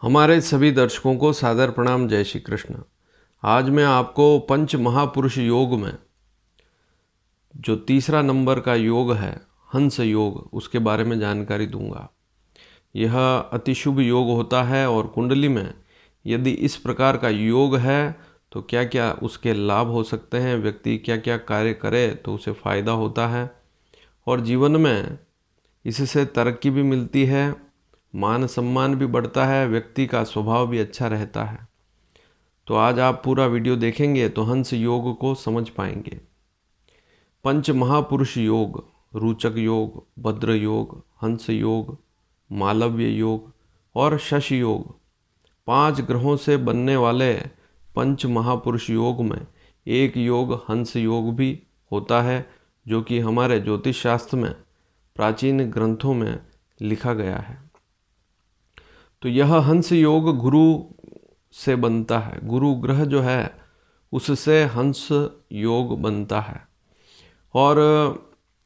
हमारे सभी दर्शकों को सादर प्रणाम। जय श्री कृष्ण। आज मैं आपको पंच महापुरुष योग में जो तीसरा नंबर का योग है हंस योग, उसके बारे में जानकारी दूंगा। यह अति शुभ योग होता है और कुंडली में यदि इस प्रकार का योग है तो क्या क्या उसके लाभ हो सकते हैं, व्यक्ति क्या क्या कार्य करे तो उसे फ़ायदा होता है और जीवन में इससे तरक्की भी मिलती है, मान सम्मान भी बढ़ता है, व्यक्ति का स्वभाव भी अच्छा रहता है। तो आज आप पूरा वीडियो देखेंगे तो हंस योग को समझ पाएंगे। पंच महापुरुष योग, रोचक योग, भद्र योग, हंस योग, मालव्य योग और शश योग, 5 ग्रहों से बनने वाले पंच महापुरुष योग में एक योग हंस योग भी होता है, जो कि हमारे ज्योतिष शास्त्र में प्राचीन ग्रंथों में लिखा गया है। तो यह हंस योग गुरु से बनता है, गुरु ग्रह जो है उससे हंस योग बनता है और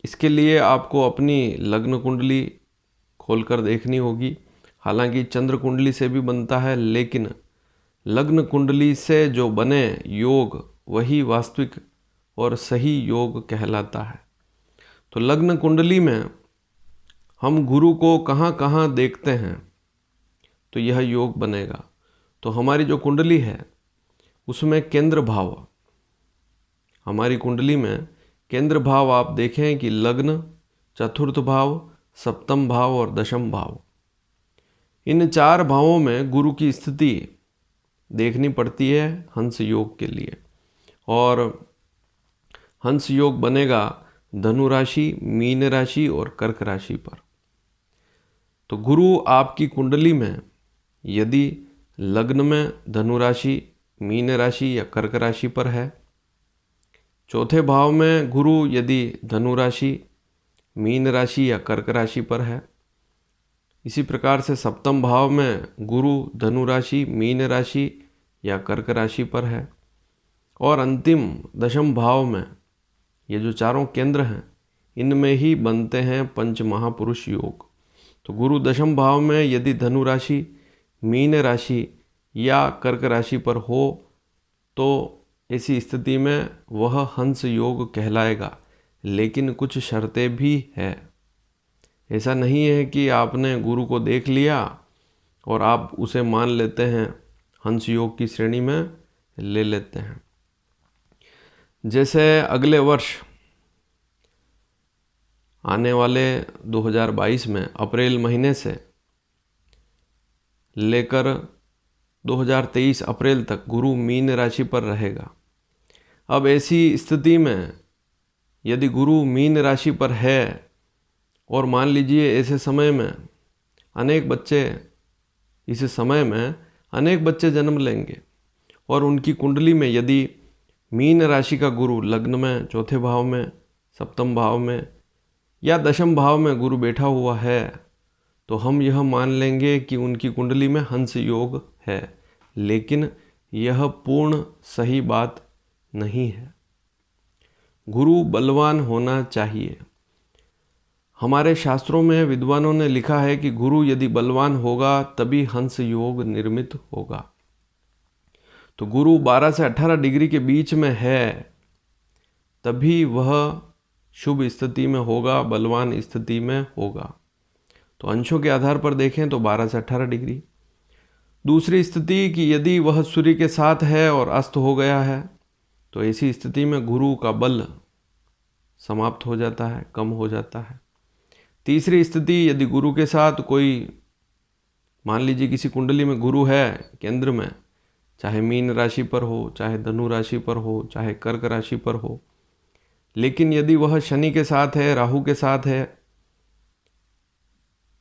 इसके लिए आपको अपनी लग्न कुंडली खोलकर देखनी होगी। हालांकि चंद्र कुंडली से भी बनता है, लेकिन लग्न कुंडली से जो बने योग वही वास्तविक और सही योग कहलाता है। तो लग्न कुंडली में हम गुरु को कहाँ कहाँ देखते हैं तो यह योग बनेगा। तो हमारी जो कुंडली है उसमें केंद्र भाव, हमारी कुंडली में केंद्र भाव आप देखें कि लग्न, चतुर्थ भाव, सप्तम भाव और दशम भाव, इन 4 भावों में गुरु की स्थिति देखनी पड़ती है हंस योग के लिए। और हंस योग बनेगा धनु राशि, मीन राशि और कर्क राशि पर। तो गुरु आपकी कुंडली में यदि लग्न में धनु राशि, मीन राशि या कर्क राशि पर है, चौथे भाव में गुरु यदि धनु राशि, मीन राशि या कर्क राशि पर है, इसी प्रकार से सप्तम भाव में गुरु धनु राशि, मीन राशि या कर्क राशि पर है, और अंतिम दशम भाव में ये जो चारों केंद्र हैं इनमें ही बनते हैं पंच महापुरुष योग। तो गुरु दशम भाव में यदि धनु राशि, मीन राशि या कर्क राशि पर हो तो ऐसी स्थिति में वह हंस योग कहलाएगा, लेकिन कुछ शर्तें भी है। ऐसा नहीं है कि आपने गुरु को देख लिया और आप उसे मान लेते हैं, हंस योग की श्रेणी में ले लेते हैं। जैसे अगले वर्ष आने वाले 2022 में अप्रैल महीने से लेकर 2023 अप्रैल तक गुरु मीन राशि पर रहेगा। अब ऐसी स्थिति में यदि गुरु मीन राशि पर है और मान लीजिए ऐसे समय में इस समय में अनेक बच्चे जन्म लेंगे और उनकी कुंडली में यदि मीन राशि का गुरु लग्न में, चौथे भाव में, सप्तम भाव में या दशम भाव में गुरु बैठा हुआ है तो हम यह मान लेंगे कि उनकी कुंडली में हंस योग है, लेकिन यह पूर्ण सही बात नहीं है। गुरु बलवान होना चाहिए। हमारे शास्त्रों में विद्वानों ने लिखा है कि गुरु यदि बलवान होगा तभी हंस योग निर्मित होगा। तो गुरु 12 से 18 डिग्री के बीच में है तभी वह शुभ स्थिति में होगा, बलवान स्थिति में होगा। तो अंशों के आधार पर देखें तो 12 से 18 डिग्री। दूसरी स्थिति कि यदि वह सूर्य के साथ है और अस्त हो गया है तो ऐसी स्थिति में गुरु का बल समाप्त हो जाता है, कम हो जाता है। तीसरी स्थिति यदि गुरु के साथ कोई, मान लीजिए किसी कुंडली में गुरु है केंद्र में, चाहे मीन राशि पर हो, चाहे धनु राशि पर हो, चाहे कर्क राशि पर हो, लेकिन यदि वह शनि के साथ है, राहु के साथ है,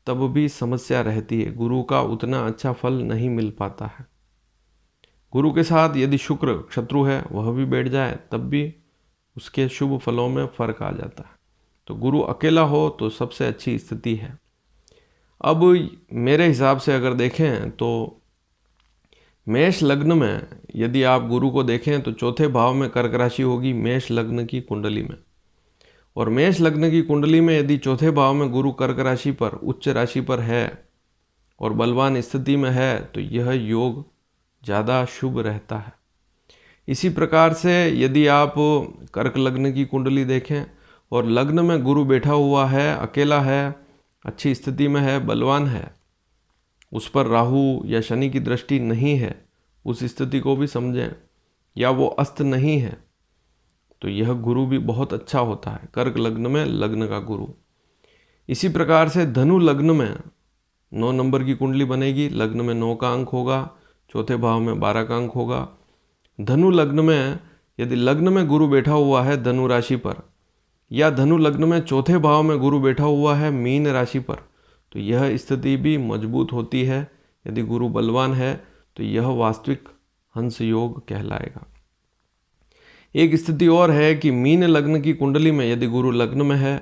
तब भी समस्या रहती है, गुरु का उतना अच्छा फल नहीं मिल पाता है। गुरु के साथ यदि शुक्र शत्रु है, वह भी बैठ जाए तब भी उसके शुभ फलों में फर्क आ जाता है। तो गुरु अकेला हो तो सबसे अच्छी स्थिति है। अब मेरे हिसाब से अगर देखें तो मेष लग्न में यदि आप गुरु को देखें तो चौथे भाव में कर्क राशि होगी मेष लग्न की कुंडली में, और मेष लग्न की कुंडली में यदि चौथे भाव में गुरु कर्क राशि पर, उच्च राशि पर है और बलवान स्थिति में है तो यह योग ज़्यादा शुभ रहता है। इसी प्रकार से यदि आप कर्क लग्न की कुंडली देखें और लग्न में गुरु बैठा हुआ है, अकेला है, अच्छी स्थिति में है, बलवान है, उस पर राहु या शनि की दृष्टि नहीं है, उस स्थिति को भी समझें, या वो अस्त नहीं है, तो यह गुरु भी बहुत अच्छा होता है। कर्क लग्न में लग्न का गुरु। इसी प्रकार से धनु लग्न में 9 नंबर की कुंडली बनेगी, लग्न में 9 का अंक होगा, चौथे भाव में 12 का अंक होगा। धनु लग्न में यदि लग्न में गुरु बैठा हुआ है धनु राशि पर, या धनु लग्न में चौथे भाव में गुरु बैठा हुआ है मीन राशि पर, तो यह स्थिति भी मजबूत होती है। यदि गुरु बलवान है तो यह वास्तविक हंस योग कहलाएगा। एक स्थिति और है कि मीन लग्न की कुंडली में यदि गुरु लग्न में है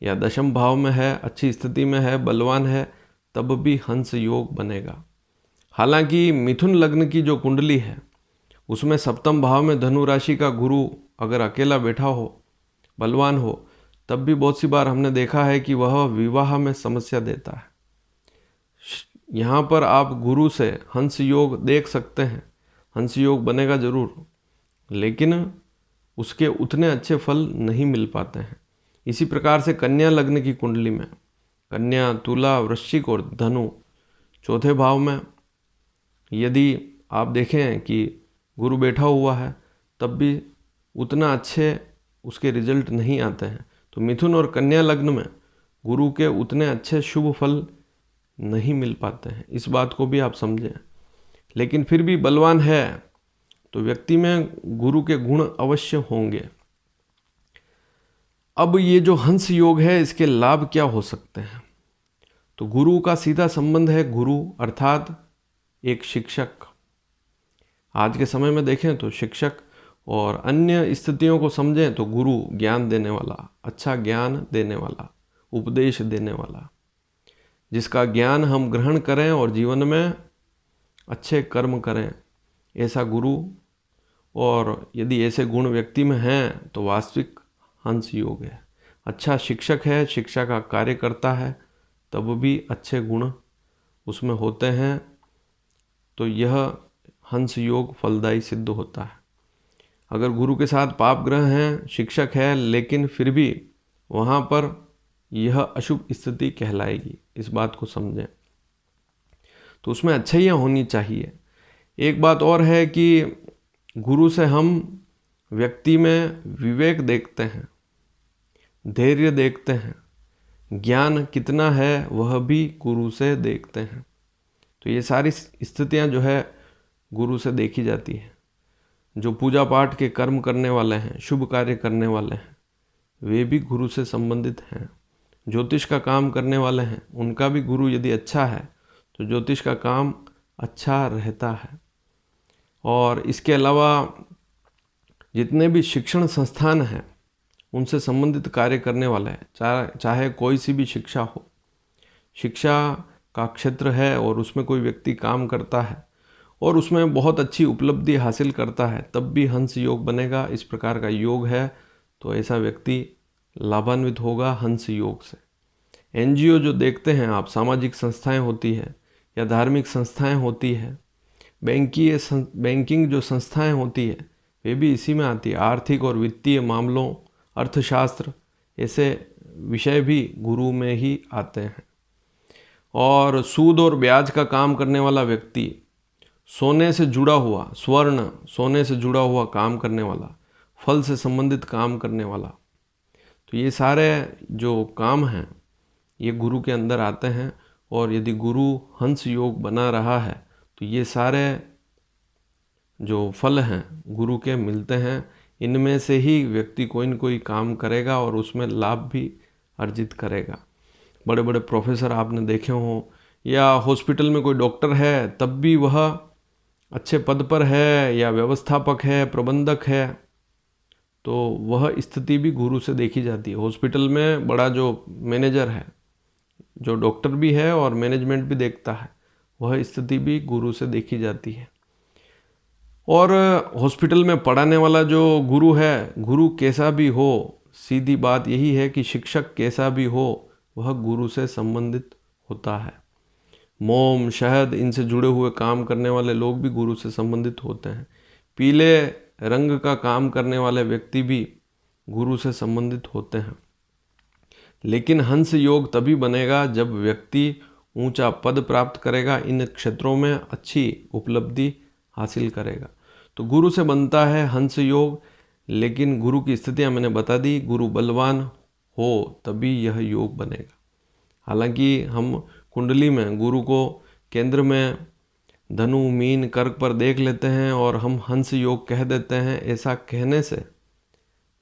या दशम भाव में है, अच्छी स्थिति में है, बलवान है, तब भी हंस योग बनेगा। हालांकि मिथुन लग्न की जो कुंडली है उसमें सप्तम भाव में धनु राशि का गुरु अगर अकेला बैठा हो, बलवान हो, तब भी बहुत सी बार हमने देखा है कि वह विवाह में समस्या देता है। यहाँ पर आप गुरु से हंस योग देख सकते हैं, हंस योग बनेगा जरूर, लेकिन उसके उतने अच्छे फल नहीं मिल पाते हैं। इसी प्रकार से कन्या लग्न की कुंडली में कन्या, तुला, वृश्चिक और धनु चौथे भाव में यदि आप देखें कि गुरु बैठा हुआ है, तब भी उतना अच्छे उसके रिजल्ट नहीं आते हैं। तो मिथुन और कन्या लग्न में गुरु के उतने अच्छे शुभ फल नहीं मिल पाते हैं, इस बात को भी आप समझें। लेकिन फिर भी बलवान है तो व्यक्ति में गुरु के गुण अवश्य होंगे। अब ये जो हंस योग है, इसके लाभ क्या हो सकते हैं? तो गुरु का सीधा संबंध है गुरु अर्थात एक शिक्षक। आज के समय में देखें तो शिक्षक, और अन्य स्थितियों को समझें तो गुरु ज्ञान देने वाला, अच्छा ज्ञान देने वाला, उपदेश देने वाला, जिसका ज्ञान हम ग्रहण करें और जीवन में अच्छे कर्म करें, ऐसा गुरु। और यदि ऐसे गुण व्यक्ति में हैं तो वास्तविक हंस योग है। अच्छा शिक्षक है, शिक्षा का कार्य करता है, तब भी अच्छे गुण उसमें होते हैं, तो यह हंस योग फलदायी सिद्ध होता है। अगर गुरु के साथ पाप ग्रह हैं, शिक्षक है, लेकिन फिर भी वहाँ पर यह अशुभ स्थिति कहलाएगी, इस बात को समझें। तो उसमें अच्छाइयाँ होनी चाहिए। एक बात और है कि गुरु से हम व्यक्ति में विवेक देखते हैं, धैर्य देखते हैं, ज्ञान कितना है वह भी गुरु से देखते हैं। तो ये सारी स्थितियाँ जो है गुरु से देखी जाती हैं। जो पूजा पाठ के कर्म करने वाले हैं, शुभ कार्य करने वाले हैं, वे भी गुरु से संबंधित हैं। ज्योतिष का काम करने वाले हैं, उनका भी गुरु यदि अच्छा है तो ज्योतिष का काम अच्छा रहता है। और इसके अलावा जितने भी शिक्षण संस्थान हैं उनसे संबंधित कार्य करने वाले हैं, चाहे कोई सी भी शिक्षा हो, शिक्षा का क्षेत्र है और उसमें कोई व्यक्ति काम करता है और उसमें बहुत अच्छी उपलब्धि हासिल करता है, तब भी हंस योग बनेगा। इस प्रकार का योग है तो ऐसा व्यक्ति लाभान्वित होगा हंस योग से। एनजीओ जो देखते हैं आप, सामाजिक संस्थाएं होती है या धार्मिक संस्थाएं होती है, बैंकिंग जो संस्थाएं होती है, वे भी इसी में आती है। आर्थिक और वित्तीय मामलों, अर्थशास्त्र, ऐसे विषय भी गुरु में ही आते हैं। और सूद और ब्याज का काम करने वाला व्यक्ति, सोने से जुड़ा हुआ, स्वर्ण सोने से जुड़ा हुआ काम करने वाला, फल से संबंधित काम करने वाला, तो ये सारे जो काम हैं ये गुरु के अंदर आते हैं। और यदि गुरु हंस योग बना रहा है तो ये सारे जो फल हैं गुरु के मिलते हैं। इनमें से ही व्यक्ति कोई न कोई काम करेगा और उसमें लाभ भी अर्जित करेगा। बड़े बड़े प्रोफेसर आपने देखे हों, या हॉस्पिटल में कोई डॉक्टर है तब भी वह अच्छे पद पर है, या व्यवस्थापक है, प्रबंधक है, तो वह स्थिति भी गुरु से देखी जाती है। हॉस्पिटल में बड़ा जो मैनेजर है, जो डॉक्टर भी है और मैनेजमेंट भी देखता है, वह स्थिति भी गुरु से देखी जाती है। और हॉस्पिटल में पढ़ाने वाला जो गुरु है, गुरु कैसा भी हो, सीधी बात यही है कि शिक्षक कैसा भी हो, वह गुरु से संबंधित होता है। मोम, शहद, इनसे जुड़े हुए काम करने वाले लोग भी गुरु से संबंधित होते हैं। पीले रंग का काम करने वाले व्यक्ति भी गुरु से संबंधित होते हैं। लेकिन हंस योग तभी बनेगा जब व्यक्ति ऊंचा पद प्राप्त करेगा, इन क्षेत्रों में अच्छी उपलब्धि हासिल करेगा। तो गुरु से बनता है हंस योग, लेकिन गुरु की स्थितियां मैंने बता दी। गुरु बलवान हो तभी यह योग बनेगा। हालांकि हम कुंडली में गुरु को केंद्र में धनु, मीन, कर्क पर देख लेते हैं और हम हंस योग कह देते हैं। ऐसा कहने से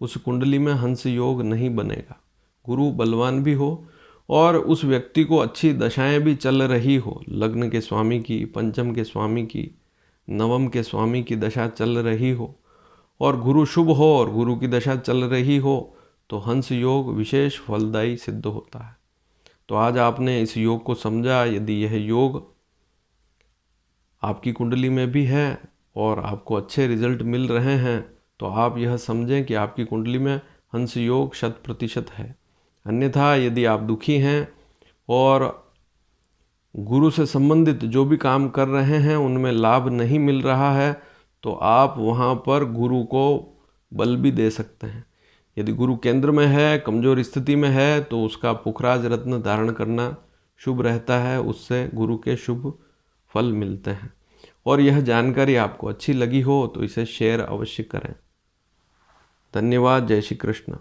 उस कुंडली में हंस योग नहीं बनेगा। गुरु बलवान भी हो और उस व्यक्ति को अच्छी दशाएं भी चल रही हो, लग्न के स्वामी की, पंचम के स्वामी की, नवम के स्वामी की दशा चल रही हो और गुरु शुभ हो और गुरु की दशा चल रही हो, तो हंस योग विशेष फलदायी सिद्ध होता है। तो आज आपने इस योग को समझा। यदि यह योग आपकी कुंडली में भी है और आपको अच्छे रिजल्ट मिल रहे हैं, तो आप यह समझें कि आपकी कुंडली में हंस योग 100% है। अन्यथा यदि आप दुखी हैं और गुरु से संबंधित जो भी काम कर रहे हैं उनमें लाभ नहीं मिल रहा है, तो आप वहाँ पर गुरु को बल भी दे सकते हैं। यदि गुरु केंद्र में है, कमजोर स्थिति में है, तो उसका पुखराज रत्न धारण करना शुभ रहता है। उससे गुरु के शुभ फल मिलते हैं। और यह जानकारी आपको अच्छी लगी हो तो इसे शेयर अवश्य करें। धन्यवाद। जय श्री कृष्ण।